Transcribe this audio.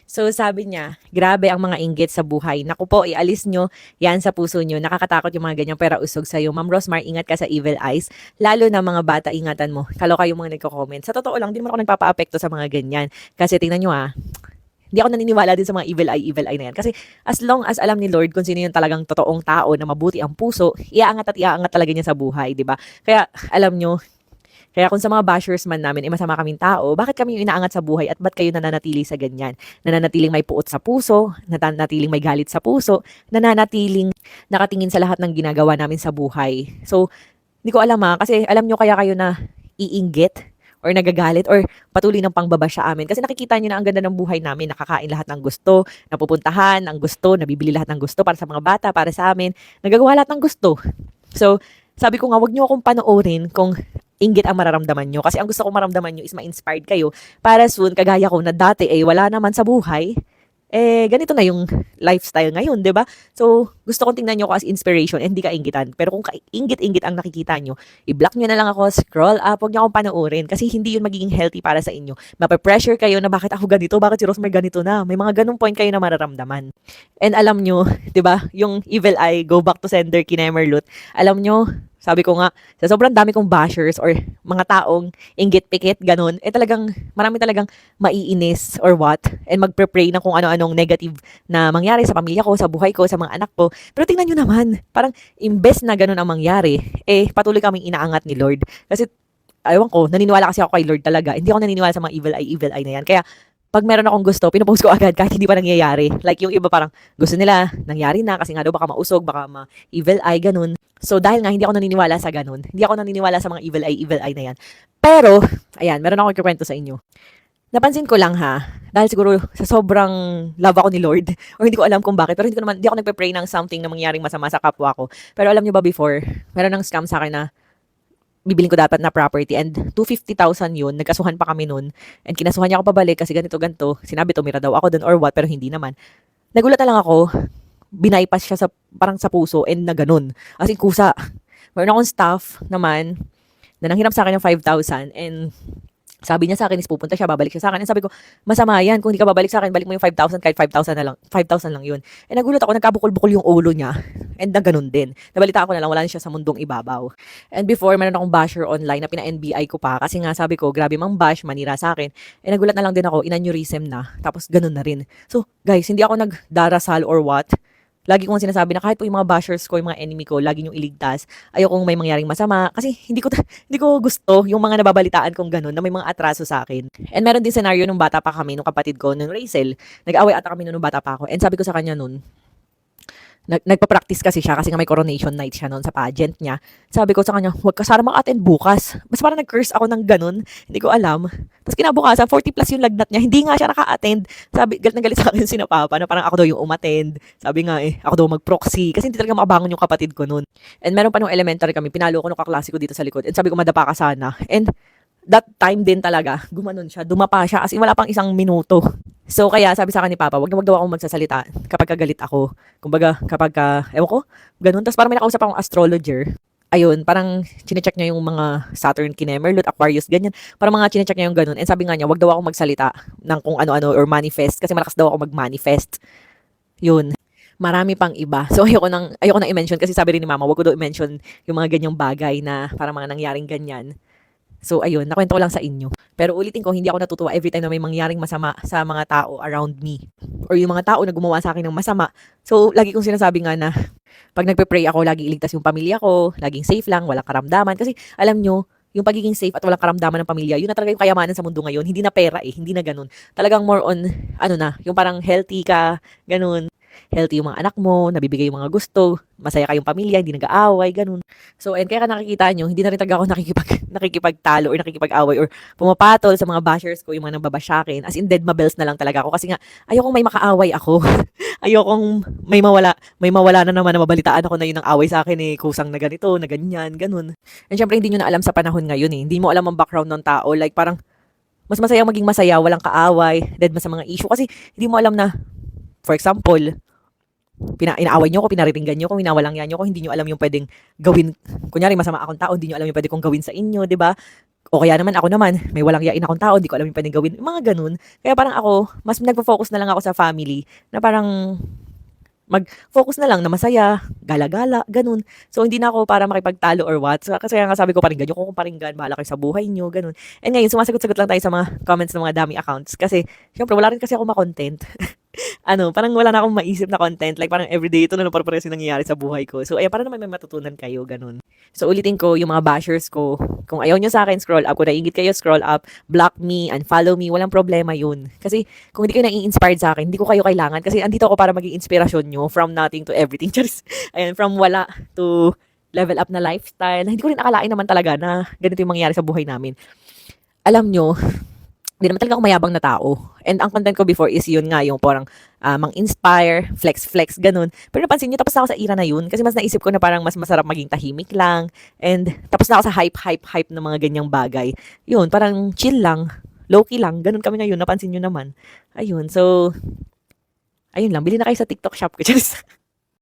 So sabi niya, grabe ang mga inggit sa buhay. Naku po, ialis nyo yan sa puso nyo. Nakakatakot yung mga ganyang pera usog sa'yo. Ma'am Rosmar, ingat ka sa evil eyes. Lalo na mga bata, ingatan mo. Kaloka yung mga nagko-comment. Sa totoo lang, di naman ako nagpapa-apekto sa mga ganyan. Kasi tingnan nyo hindi ako naniniwala din sa mga evil eye na yan. Kasi as long as alam ni Lord kung sino yung talagang totoong tao na mabuti ang puso, iaangat at iaangat talaga niya sa buhay, di ba? Kaya alam nyo, kaya kung sa mga bashers man namin, masama kaming tao, bakit kami yung inaangat sa buhay at ba't kayo nananatili sa ganyan? Nananatiling may puot sa puso, nananatiling may galit sa puso, nananatiling nakatingin sa lahat ng ginagawa namin sa buhay. So, hindi ko alam kasi alam nyo kaya kayo na iinggit or nagagalit or patuloy ng pangbaba sa amin. Kasi nakikita nyo na ang ganda ng buhay namin, nakakain lahat ng gusto, napupuntahan ang gusto, nabibili lahat ng gusto para sa mga bata, para sa amin, nagagawa lahat ng gusto. So, sabi ko nga, wag nyo akong panoorin kung inggit ang mararamdaman nyo. Kasi ang gusto kong maramdaman nyo is ma-inspired kayo para soon, kagaya ko na dati wala naman sa buhay, ganito na yung lifestyle ngayon, di ba? So, gusto kong tingnan nyo ako as inspiration and hindi ka inggitan. Pero kung inggit-inggit ang nakikita nyo, i-block nyo na lang ako, scroll up, huwag nyo akong panoorin kasi hindi yun magiging healthy para sa inyo. Mapapressure kayo na bakit ako ganito, bakit si Rosemary ganito na. May mga ganung point kayo na mararamdaman. And alam nyo, di ba, yung evil eye, go back to sender, kinemerlut, alam nyo, sabi ko nga, sa sobrang dami kong bashers or mga taong inggit-pikit, ganun, talagang, marami talagang maiinis or what, and magpre-pray ng kung ano-anong negative na mangyari sa pamilya ko, sa buhay ko, sa mga anak ko. Pero tingnan nyo naman, parang imbes na ganun ang mangyari, patuloy kaming inaangat ni Lord. Kasi, ewan ko, naniniwala kasi ako kay Lord talaga. Hindi ako naniniwala sa mga evil eye na yan. Kaya, pag meron akong gusto, pinupost ko agad kahit hindi pa nangyayari. Like yung iba parang gusto nila, nangyari na kasi nga daw baka mausog, baka ma-evil eye, ganun. So dahil nga hindi ako naniniwala sa ganun, hindi ako naniniwala sa mga evil eye na yan. Pero, ayan, meron akong ikikwento sa inyo. Napansin ko lang dahil siguro sa sobrang love ako ni Lord, o hindi ko alam kung bakit, pero hindi ako nagpe-pray ng something na mangyaring masama sa kapwa ko. Pero alam niyo ba before, meron ng scam sa akin na bibiling ko dapat na property and 250,000 yun, nagkasuhan pa kami nun and kinasuhan niya ako pabalik kasi ganito, sinabi tumira daw ako dun or what, pero hindi naman. Nagulat na lang ako, binaypass siya sa, parang sa puso and na ganun. As in kusa, meron akong staff naman na nanghiram sa akin ng 5,000 and sabi niya sa akin is pupunta siya, babalik siya sa akin. And sabi ko, masama yan. Kung hindi ka babalik sa akin, balik mo yung 5,000 kahit 5,000 na lang. 5,000 lang yun. And nagulat ako, nagkabukol-bukol yung ulo niya. And na ganun din. Nabalita ako na lang, wala na siya sa mundong ibabaw. And before, meron akong basher online na pina-NBI ko pa. Kasi nga sabi ko, grabe mang bash, manira sa akin. And nagulat na lang din ako, inaneurysm na. Tapos ganun na rin. So, guys, hindi ako nagdarasal or what. Lagi kong sinasabi na kahit po yung mga bashers ko, yung mga enemy ko, lagi yung iligtas. Ayokong may mangyaring masama. Kasi hindi ko gusto yung mga nababalitaan kong ganun na may mga atraso sa akin. And meron din scenario nung bata pa kami, nung kapatid ko, nung Rachel. Nag-away ata kami nung bata pa ako. And sabi ko sa kanya nun, nagpa-practice kasi siya kasi nga may coronation night siya noon sa pageant niya. Sabi ko sa kanya, huwag ka sana mag-attend bukas. Basta parang nag-curse ako ng ganun. Hindi ko alam. Tapos kinabukasan, 40 plus yung lagnat niya. Hindi nga siya naka-attend. Sabi, galit na galit sa akin si Papa na parang ako daw yung umattend. Sabi nga ako daw mag-proxy. Kasi hindi talaga makabangon yung kapatid ko noon. And meron pa nung elementary kami, pinalo ko nung kaklase ko dito sa likod. And sabi ko, madapa ka sana. And that time din talaga, gumanon siya, dumapa siya, as in wala pang isang minuto. So kaya sabi sa akin ni Papa, wag daw akong magsasalita kapag kagalit ako. Kumbaga, kapag ewan ko, ganun. Tapos parang may nakausap akong astrologer. Ayun, parang chinecheck niya yung mga Saturn, Kinemerlut, Aquarius, ganyan. Parang mga chinecheck niya yung ganun. And sabi nga niya, wag daw akong magsalita ng kung ano-ano or manifest kasi malakas daw ako mag-manifest. Yun. Marami pang iba. So ayoko nang i-mention kasi sabi rin ni Mama, wag ko daw i-mention yung mga ganyang bagay na parang mga nangyaring ganyan. So, ayun, nakwento ko lang sa inyo. Pero ulitin ko, hindi ako natutuwa every time na may mangyaring masama sa mga tao around me. Or yung mga tao na gumawa sa akin ng masama. So, lagi kong sinasabi nga na pag nagpe-pray ako, lagi iligtas yung pamilya ko, laging safe lang, walang karamdaman. Kasi, alam nyo, yung pagiging safe at walang karamdaman ng pamilya, yun na talaga yung kayamanan sa mundo ngayon. Hindi na pera hindi na ganun. Talagang more on, yung parang healthy ka, ganun. Healthy yung mga anak mo, nabibigay yung mga gusto, masaya kayong pamilya, hindi nag-aaway, ganun. So, and kaya nakikita nyo, hindi na rin talaga ako nakikipagtalo or nakikipag-away or pumapatol sa mga bashers ko, yung mga nagbabash sa akin. As in, dead mabels na lang talaga ako kasi nga, ayokong may makaaway ako. Ayokong may mawala na naman na mabalitaan ako na yun ang away sa akin kusang na ganito, na ganyan, ganun. And syempre, hindi nyo na alam sa panahon ngayon Hindi mo alam ang background ng tao. Like, parang, mas masaya maging masaya, walang kaaway, dead sa mga issue. Kasi, hindi mo alam na, for example, inaaway niyo ko, pinariringgan niyo ko, winawalang-yan niyo ko, hindi niyo alam yung pwedeng gawin. Kunyari masama akong tao, hindi niyo alam yung pwede kong gawin sa inyo, 'di ba? O kaya naman ako naman, may walang yain akong tao, hindi ko alam yung pwedeng gawin. Mga ganun. Kaya parang ako, mas nagfo-focus na lang ako sa family na parang mag-focus na lang na masaya, gala-gala, ganun. So, hindi na ako para makipagtalo or what. So, kasi nga sabi ko, paringgan nyo ko kung paringgan, bahala kayo sa buhay nyo, ganun. And ngayon, sumasagot-sagot lang tayo sa mga comments ng mga dami accounts. Kasi, syempre, wala rin kasi ako ma-content. Parang wala na akong maisip na content. Like, parang everyday ito na lang parang yung nangyayari sa buhay ko. So, ayan, para naman may matutunan kayo, ganun. So, ulitin ko, yung mga bashers ko, kung ayaw nyo sa akin, scroll up. Kung naiingit kayo, scroll up. Block me, unfollow me, walang problema yun. Kasi, kung hindi kayo nai-inspired sa akin, hindi ko kayo kailangan. Kasi, andito ako para maging inspirasyon nyo from nothing to everything. Charis. Ayan, from wala to level up na lifestyle. Hindi ko rin akalain naman talaga na ganito yung mangyayari sa buhay namin. Alam nyo, hindi naman talaga ako mayabang na tao. And ang content ko before is yun nga, yung parang mang-inspire, flex-flex, ganun. Pero napansin nyo, tapos na ako sa era na yun. Kasi mas naisip ko na parang mas masarap maging tahimik lang. And tapos na ako sa hype ng mga ganyang bagay. Yun, parang chill lang, low-key lang. Ganun kami ngayon, napansin nyo naman. Ayun, so, ayun lang, bili na kayo sa TikTok shop ko.